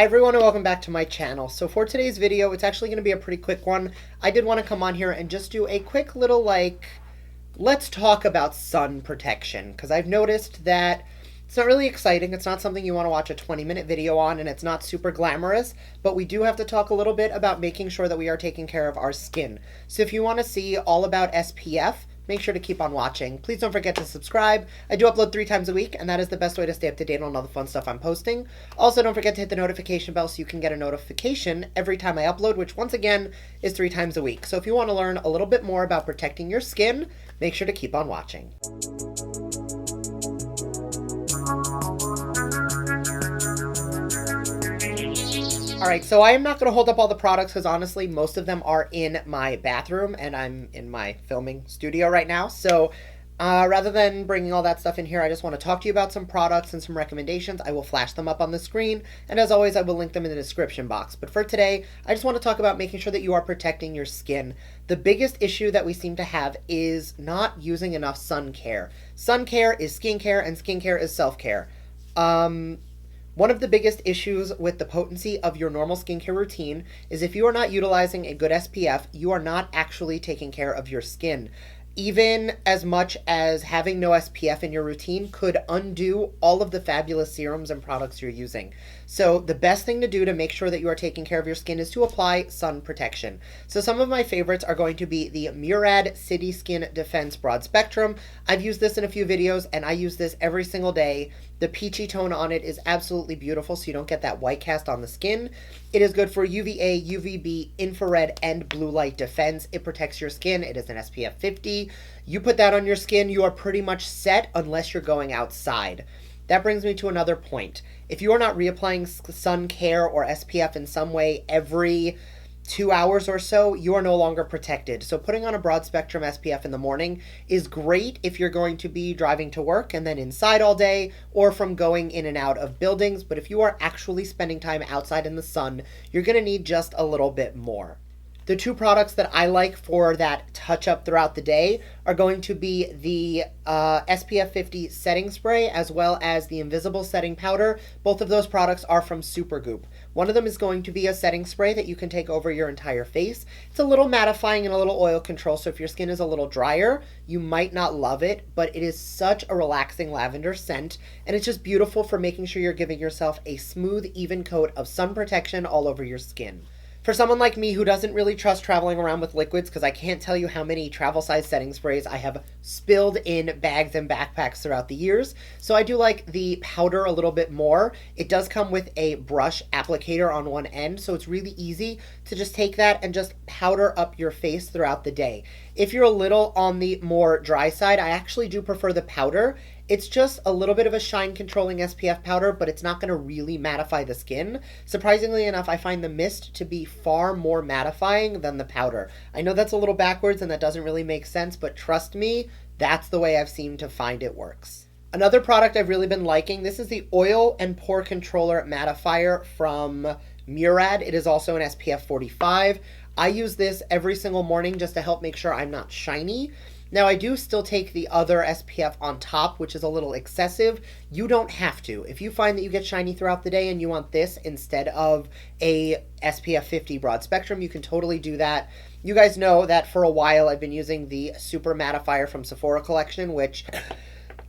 Hi everyone and welcome back to my channel. So for today's video, it's actually going to be a pretty quick one. I did want to come on here and just do a quick little let's talk about sun protection, because I've noticed that it's not really exciting. It's not something you want to watch a 20-minute video on, and it's not super glamorous, but we do have to talk a little bit about making sure that we are taking care of our skin. So if you want to see all about SPF, make sure to keep on watching. Please don't forget to subscribe. I do upload 3 times a week, and that is the best way to stay up to date on all the fun stuff I'm posting. Also, don't forget to hit the notification bell so you can get a notification every time I upload, which once again is 3 times a week. So if you want to learn a little bit more about protecting your skin, make sure to keep on watching. Alright, so I am not going to hold up all the products because honestly, most of them are in my bathroom and I'm in my filming studio right now. So rather than bringing all that stuff in here, I just want to talk to you about some products and some recommendations. I will flash them up on the screen, and as always, I will link them in the description box. But for today, I just want to talk about making sure that you are protecting your skin. The biggest issue that we seem to have is not using enough sun care. Sun care is skincare, and skincare is self-care. One of the biggest issues with the potency of your normal skincare routine is if you are not utilizing a good SPF, you are not actually taking care of your skin. Even as much as having no SPF in your routine could undo all of the fabulous serums and products you're using. So the best thing to do to make sure that you are taking care of your skin is to apply sun protection. So some of my favorites are going to be the Murad City Skin Defense Broad Spectrum. I've used this in a few videos and I use this every single day. The peachy tone on it is absolutely beautiful, so you don't get that white cast on the skin. It is good for UVA, UVB, infrared, and blue light defense. It protects your skin. It is an SPF 50. You put that on your skin, you are pretty much set unless you're going outside. That brings me to another point. If you are not reapplying sun care or SPF in some way every 2 hours or so, you are no longer protected. So putting on a broad spectrum SPF in the morning is great if you're going to be driving to work and then inside all day, or from going in and out of buildings. But if you are actually spending time outside in the sun, you're going to need just a little bit more. The 2 products that I like for that touch-up throughout the day are going to be the SPF 50 setting spray as well as the invisible setting powder. Both of those products are from Supergoop. One of them is going to be a setting spray that you can take over your entire face. It's a little mattifying and a little oil control, so if your skin is a little drier, you might not love it, but it is such a relaxing lavender scent, and it's just beautiful for making sure you're giving yourself a smooth, even coat of sun protection all over your skin. For someone like me who doesn't really trust traveling around with liquids, because I can't tell you how many travel size setting sprays I have spilled in bags and backpacks throughout the years, so I do like the powder a little bit more. It does come with a brush applicator on one end, so it's really easy to just take that and just powder up your face throughout the day. If you're a little on the more dry side, I actually do prefer the powder. It's just a little bit of a shine controlling SPF powder, but it's not going to really mattify the skin. Surprisingly enough, I find the mist to be far more mattifying than the powder. I know that's a little backwards and that doesn't really make sense, but trust me, that's the way I've seemed to find it works. Another product I've really been liking, this is the Oil and Pore Controller Mattifier from Murad. It is also an SPF 45. I use this every single morning just to help make sure I'm not shiny. Now, I do still take the other SPF on top, which is a little excessive. You don't have to. If you find that you get shiny throughout the day and you want this instead of a SPF 50 broad spectrum, you can totally do that. You guys know that for a while I've been using the Super Mattifier from Sephora collection, which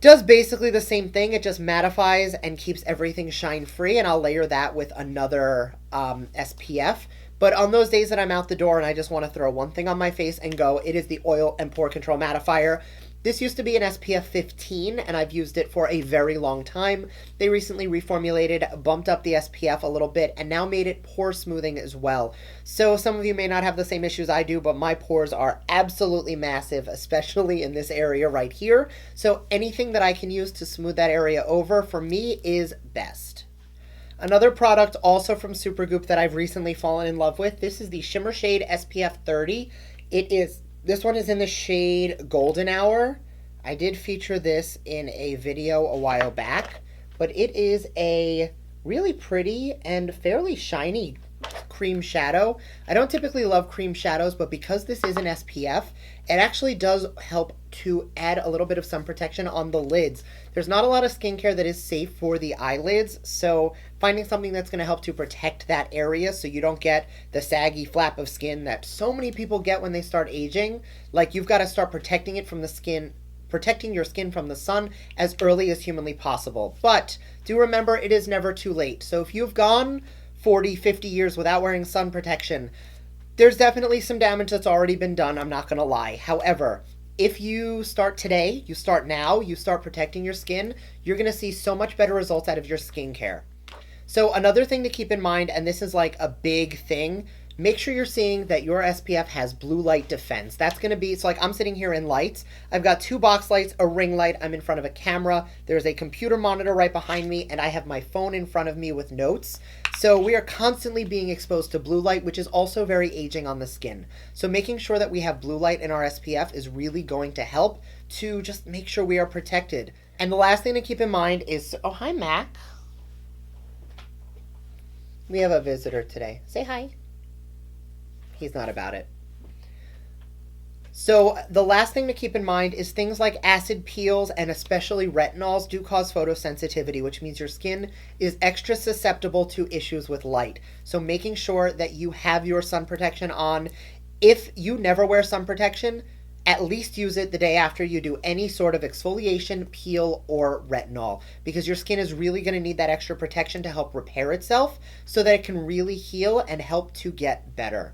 does basically the same thing. It just mattifies and keeps everything shine free, and I'll layer that with another SPF. But on those days that I'm out the door and I just want to throw one thing on my face and go, it is the Oil and Pore Control Mattifier. This used to be an SPF 15, and I've used it for a very long time. They recently reformulated, bumped up the SPF a little bit, and now made it pore smoothing as well. So some of you may not have the same issues I do, but my pores are absolutely massive, especially in this area right here. So anything that I can use to smooth that area over, for me, is best. Another product also from Supergoop that I've recently fallen in love with, this is the Shimmer Shade SPF 30. This one is in the shade Golden Hour. I did feature this in a video a while back, but it is a really pretty and fairly shiny cream shadow. I don't typically love cream shadows, but because this is an SPF, it actually does help to add a little bit of sun protection on the lids. There's not a lot of skincare that is safe for the eyelids, so finding something that's going to help to protect that area so you don't get the saggy flap of skin that so many people get when they start aging. Like, you've got to start protecting it from the skin, protecting your skin from the sun as early as humanly possible. But do remember, it is never too late. So if you've gone 40, 50 years without wearing sun protection, there's definitely some damage that's already been done, I'm not going to lie. However, if you start today, you start now, you start protecting your skin, you're going to see so much better results out of your skincare. So another thing to keep in mind, and this is like a big thing, make sure you're seeing that your SPF has blue light defense. That's going to be, it's like I'm sitting here in lights. I've got 2 box lights, a ring light. I'm in front of a camera. There's a computer monitor right behind me, and I have my phone in front of me with notes. So we are constantly being exposed to blue light, which is also very aging on the skin. So making sure that we have blue light in our SPF is really going to help to just make sure we are protected. And the last thing to keep in mind is, oh, hi, Mac. We have a visitor today. Say hi. He's not about it. So the last thing to keep in mind is things like acid peels and especially retinols do cause photosensitivity, which means your skin is extra susceptible to issues with light. So making sure that you have your sun protection on. If you never wear sun protection, at least use it the day after you do any sort of exfoliation, peel, or retinol, because your skin is really going to need that extra protection to help repair itself so that it can really heal and help to get better.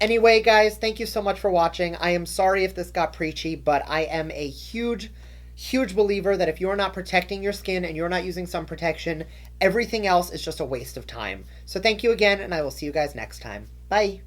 Anyway, guys, thank you so much for watching. I am sorry if this got preachy, but I am a huge believer that if you're not protecting your skin and you're not using sun protection, everything else is just a waste of time. So thank you again, and I will see you guys next time. Bye.